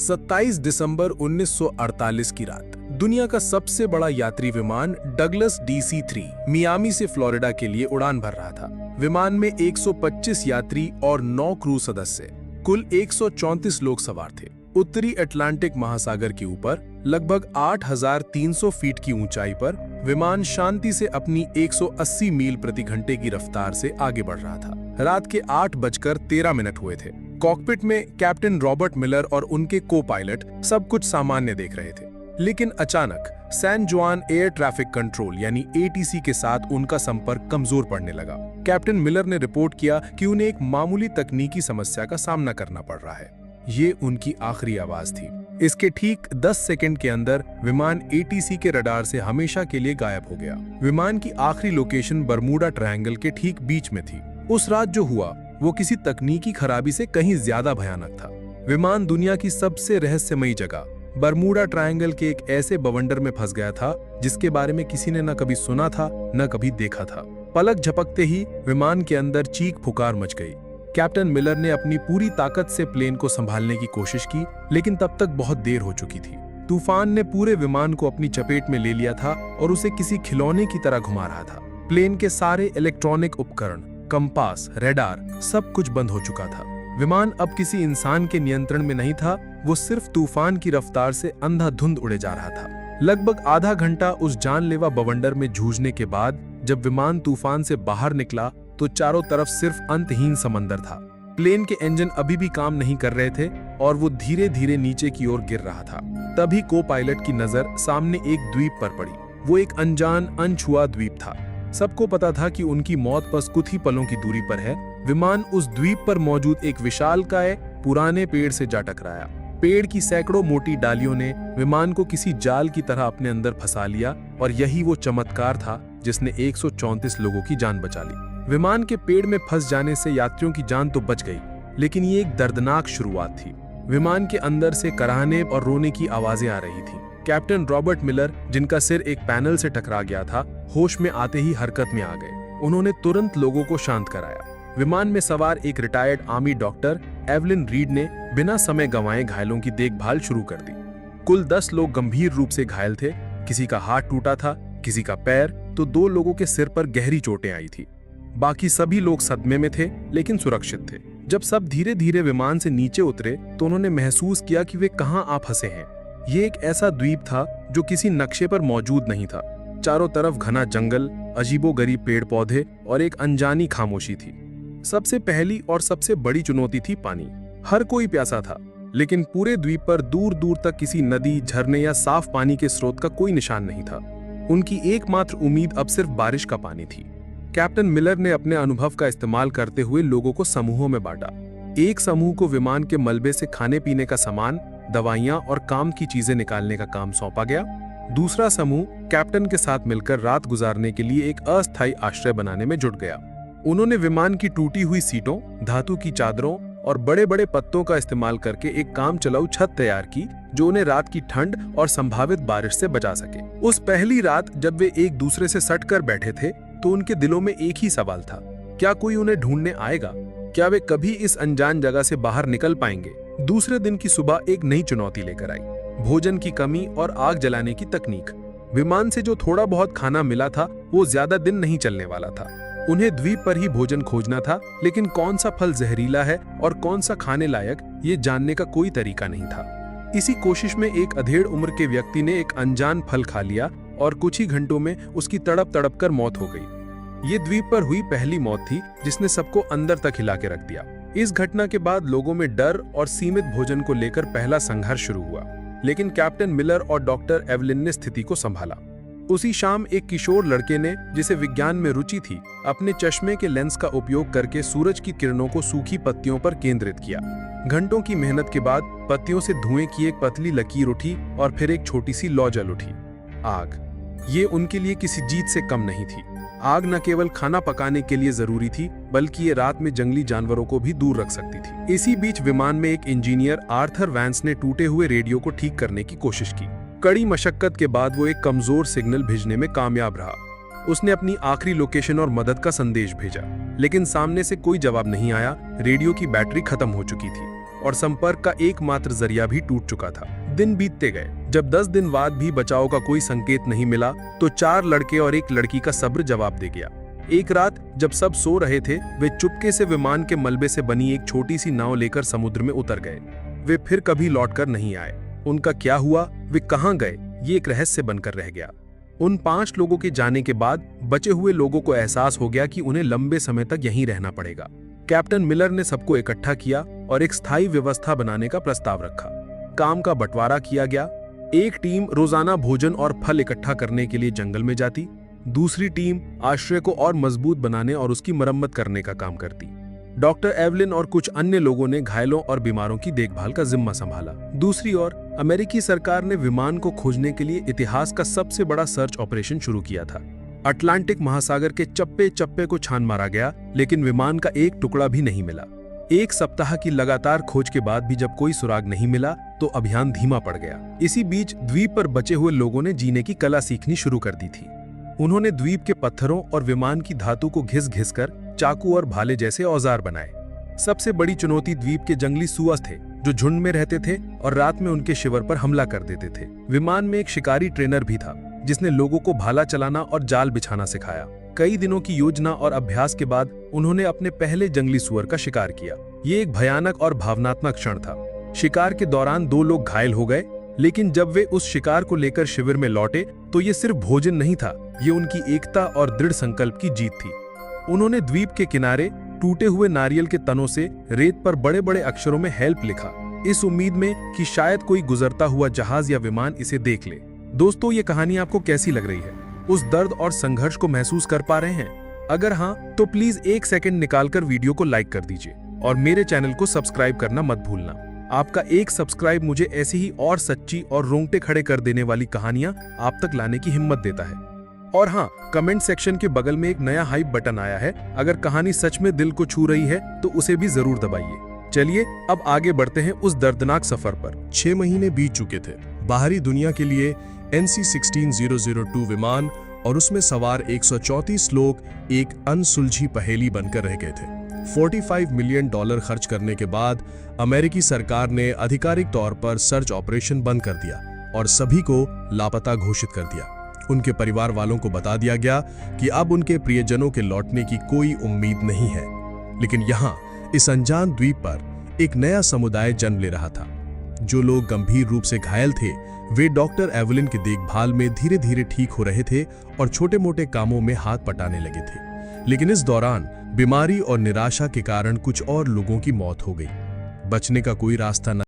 27 दिसंबर 1948 की रात दुनिया का सबसे बड़ा यात्री विमान डगलस DC-3 मियामी से फ्लोरिडा के लिए उड़ान भर रहा था। विमान में 125 यात्री और 9 क्रू सदस्य, कुल 134 लोग सवार थे। उत्तरी अटलांटिक महासागर के ऊपर लगभग 8,300 फीट की ऊंचाई पर विमान शांति से अपनी 180 मील प्रति घंटे की रफ्तार से आगे बढ़ रहा था। रात के 8:13 हुए थे। कॉकपिट में कैप्टन रॉबर्ट मिलर और उनके को पायलट सब कुछ सामान्य देख रहे थे, लेकिन अचानक सैन जुआन एयर ट्रैफिक कंट्रोल यानी ATC के साथ उनका संपर्क कमजोर पड़ने लगा। कैप्टन मिलर ने रिपोर्ट किया कि उन्हें एक मामूली तकनीकी समस्या का सामना करना पड़ रहा है। ये उनकी आखिरी आवाज थी। इसके ठीक 10 सेकंड के अंदर विमान ATC के रडार से हमेशा के लिए गायब हो गया। विमान की आखिरी लोकेशन बरमूडा ट्रायंगल के ठीक बीच में थी। उस रात जो हुआ वो किसी तकनीकी खराबी से कहीं ज्यादा भयानक था। विमान दुनिया की सबसे रहस्यमयी जगह बरमूडा ट्रायंगल के एक ऐसे बवंडर में फंस गया था जिसके बारे में किसी ने न कभी सुना था न कभी देखा था। पलक झपकते ही विमान के अंदर चीख पुकार मच गई। कैप्टन मिलर ने अपनी पूरी ताकत से प्लेन को संभालने की कोशिश की, लेकिन तब तक बहुत देर हो चुकी थी। तूफान ने पूरे विमान को अपनी चपेट में ले लिया था और उसे किसी खिलौने की तरह घुमा रहा था। प्लेन के सारे इलेक्ट्रॉनिक उपकरण, कंपास, रडार सब कुछ बंद हो चुका था। विमान अब किसी इंसान के नियंत्रण में नहीं था, वो सिर्फ तूफान की रफ्तार से अंधाधुंध उड़े जा रहा था। लगभग आधा घंटा उस जानलेवा बवंडर में जूझने के बाद जब विमान तूफान से बाहर निकला तो चारों तरफ सिर्फ अंतहीन समंदर था। प्लेन के इंजन अभी भी काम नहीं कर रहे थे और वो धीरे धीरे नीचे की ओर गिर रहा था। तभी को पायलट की नजर सामने एक द्वीप पर पड़ी। वो एक अनजान, अनछुआ द्वीप था। सबको पता था कि उनकी मौत बस कुछ ही पलों की दूरी पर है। विमान उस द्वीप पर मौजूद एक विशालकाय पुराने पेड़ से जा टकराया। पेड़ की सैकड़ों मोटी डालियों ने विमान को किसी जाल की तरह अपने अंदर फंसा लिया और यही वो चमत्कार था जिसने 134 लोगों की जान बचा ली। विमान के पेड़ में फंस जाने से यात्रियों की जान तो बच गई, लेकिन ये एक दर्दनाक शुरुआत थी। विमान के अंदर से कराहने और रोने की आवाजें आ रही थी। कैप्टन रॉबर्ट मिलर, जिनका सिर एक पैनल से टकरा गया था, होश में आते ही हरकत में आ गए। उन्होंने तुरंत लोगों को शांत कराया। विमान में सवार एक retired army doctor Evelyn read ने बिना समय गंवाए घायलों की देखभाल शुरू कर दी। कुल 10 लोग गंभीर रूप से घायल थे। किसी का हाथ टूटा था, किसी का पैर, तो 2 लोगों के सिर पर गहरी चोटें आई थी। बाकी सभी लोग सदमे में थे लेकिन सुरक्षित थे। जब सब धीरे धीरे विमान से नीचे उतरे तो उन्होंने महसूस किया कि वे कहां आ फंसे हैं। ये एक ऐसा द्वीप था जो किसी नक्शे पर मौजूद नहीं था। चारों तरफ घना जंगल, अजीबोगरीब पेड़ पौधे और एक अनजानी खामोशी थी। सबसे पहली और सबसे बड़ी चुनौती थी पानी। हर कोई प्यासा था, लेकिन पूरे द्वीप पर दूर दूर तक किसी नदी, झरने या साफ पानी के स्रोत का कोई निशान नहीं था। उनकी एकमात्र उम्मीद अब सिर्फ बारिश का पानी थी। कैप्टन मिलर ने अपने अनुभव का इस्तेमाल करते हुए लोगों को समूहों में बांटा। एक समूह को विमान के मलबे से खाने पीने का सामान, दवाइयां और काम की चीजें निकालने का काम सौंपा गया। दूसरा समूह कैप्टन के साथ मिलकर रात गुजारने के लिए एक अस्थायी आश्रय बनाने में जुट गया। उन्होंने विमान की टूटी हुई सीटों, धातु की चादरों और बड़े बड़े पत्तों का इस्तेमाल करके एक काम चलाऊ छत तैयार की जो उन्हें रात की ठंड और संभावित बारिश से बचा सके। उस पहली रात जब वे एक दूसरे से सटकर बैठे थे तो उनके दिलों में एक ही सवाल था, क्या कोई उन्हें ढूंढने आएगा? क्या वे कभी इस अनजान जगह से बाहर निकल पाएंगे? दूसरे दिन की सुबह एक नई चुनौती लेकर आई, भोजन की कमी और आग जलाने की तकनीक। विमान से जो थोड़ा बहुत खाना मिला था वो ज्यादा दिन नहीं चलने वाला था। उन्हें द्वीप पर ही भोजन खोजना था, लेकिन कौन सा फल जहरीला है और कौन सा खाने लायक, ये जानने का कोई तरीका नहीं था। इसी कोशिश में एक अधेड़ उम्र के व्यक्ति ने एक अनजान फल खा लिया और कुछ ही घंटों में उसकी तड़प तड़प कर मौत हो गई। ये द्वीप पर हुई पहली मौत थी जिसने सबको अंदर तक हिला के रख दिया। इस घटना के बाद लोगों में डर और सीमित भोजन को लेकर पहला संघर्ष शुरू हुआ, लेकिन कैप्टन मिलर और डॉक्टर एवलिन ने स्थिति को संभाला। उसी शाम एक किशोर लड़के ने, जिसे विज्ञान में रुचि थी, अपने चश्मे के लेंस का उपयोग करके सूरज की किरणों को सूखी पत्तियों पर केंद्रित किया। घंटों की मेहनत के बाद पत्तियों से धुएं की एक पतली लकीर उठी और फिर एक छोटी सी लौ जल उठी। आग। ये उनके लिए किसी जीत से कम नहीं थी। आग न केवल खाना पकाने के लिए जरूरी थी, बल्कि ये रात में जंगली जानवरों को भी दूर रख सकती थी। इसी बीच विमान में एक इंजीनियर आर्थर वैंस ने टूटे हुए रेडियो को ठीक करने की कोशिश की। कड़ी मशक्कत के बाद वो एक कमजोर सिग्नल भेजने में कामयाब रहा। उसने अपनी आखिरी लोकेशन और मदद का संदेश भेजा, लेकिन सामने से कोई जवाब नहीं आया। रेडियो की बैटरी खत्म हो चुकी थी और संपर्क का एकमात्र जरिया भी टूट चुका था। दिन बीतते गए। जब 10 दिन बाद भी बचाव का कोई संकेत नहीं मिला तो 4 लड़के और एक लड़की का सब्र जवाब दे गया। एक रात जब सब सो रहे थे, वे चुपके से विमान के मलबे से बनी एक छोटी सी नाव लेकर समुद्र में उतर गए। वे फिर कभी लौटकर नहीं आए। उनका क्या हुआ, वे कहां गए, ये एक रहस्य बनकर रह गया। उन 5 लोगों के जाने के बाद बचे हुए लोगों को एहसास हो गया कि उन्हें लंबे समय तक यहीं रहना पड़ेगा। कैप्टन मिलर ने सबको इकट्ठा किया और एक स्थायी व्यवस्था बनाने का प्रस्ताव रखा। काम का बंटवारा किया गया। एक टीम रोजाना भोजन और फल इकट्ठा करने के लिए जंगल में जाती, दूसरी टीम आश्रय को और मजबूत बनाने और उसकी मरम्मत करने का काम करती। डॉक्टर एवलिन और कुछ अन्य लोगों ने घायलों और बीमारों की देखभाल का जिम्मा संभाला। दूसरी ओर अमेरिकी सरकार ने विमान को खोजने के लिए इतिहास का सबसे बड़ा सर्च ऑपरेशन शुरू किया था। अटलांटिक महासागर के चप्पे चप्पे को छान मारा गया, लेकिन विमान का एक टुकड़ा भी नहीं मिला। 1 सप्ताह की लगातार खोज के बाद भी जब कोई सुराग नहीं मिला तो अभियान धीमा पड़ गया। इसी बीच द्वीप पर बचे हुए लोगों ने जीने की कला सीखनी शुरू कर दी थी। उन्होंने द्वीप के पत्थरों और विमान की धातु को घिस-घिस कर चाकू और भाले जैसे औजार बनाए। सबसे बड़ी चुनौती द्वीप के जंगली सुअर थे, जो झुंड में रहते थे और रात में उनके शिविर पर हमला कर देते थे। विमान में एक शिकारी ट्रेनर भी था, जिसने लोगों को भाला चलाना और जाल बिछाना सिखाया। कई दिनों की योजना और अभ्यास के बाद उन्होंने अपने पहले जंगली सुअर का शिकार किया। ये एक भयानक और भावनात्मक क्षण था। शिकार के दौरान 2 लोग घायल हो गए, लेकिन जब वे उस शिकार को लेकर शिविर में लौटे तो ये सिर्फ भोजन नहीं था, ये उनकी एकता और दृढ़ संकल्प की जीत थी। उन्होंने द्वीप के किनारे टूटे हुए नारियल के तनों से रेत पर बड़े बड़े अक्षरों में हेल्प लिखा, इस उम्मीद में कि शायद कोई गुजरता हुआ जहाज या विमान इसे देख ले। दोस्तों, ये कहानी आपको कैसी लग रही है? उस दर्द और संघर्ष को महसूस कर पा रहे हैं? अगर हाँ, तो प्लीज 1 सेकंड निकालकर वीडियो को लाइक कर दीजिए और मेरे चैनल को सब्सक्राइब करना मत भूलना। आपका एक सब्सक्राइब मुझे ऐसी ही और सच्ची और रोंगटे खड़े कर देने वाली कहानियां आप तक लाने की हिम्मत देता है। और हाँ, कमेंट सेक्शन के बगल में एक नया हाइप बटन आया है। अगर कहानी सच में दिल को छू रही है तो उसे भी जरूर दबाइए। चलिए अब आगे बढ़ते हैं उस दर्दनाक सफर पर। 6 महीने बीत चुके थे। बाहरी दुनिया के लिए NC-16002 विमान और उसमें सवार 134 लोग एक अनसुलझी पहेली बनकर रह गए थे। $45 मिलियन खर्च करने के बाद अमेरिकी सरकार ने आधिकारिक तौर पर सर्च ऑपरेशन बंद कर दिया और सभी को लापता घोषित कर दिया। उनके परिवार वालों को बता दिया गया कि अब उनके प्रियजनों के लौटने की कोई उम्मीद नहीं है। लेकिन यहाँ इस अनजान द्वीप पर एक नया समुदाय जन्म ले रहा था। जो लोग गंभीर रूप से घायल थे, वे डॉक्टर एवलिन की देखभाल में धीरे धीरे ठीक हो रहे थे और छोटे मोटे कामों में हाथ पटाने लगे थे। लेकिन इस दौरान बीमारी और निराशा के कारण कुछ और लोगों की मौत हो गई। बचने का कोई रास्ता न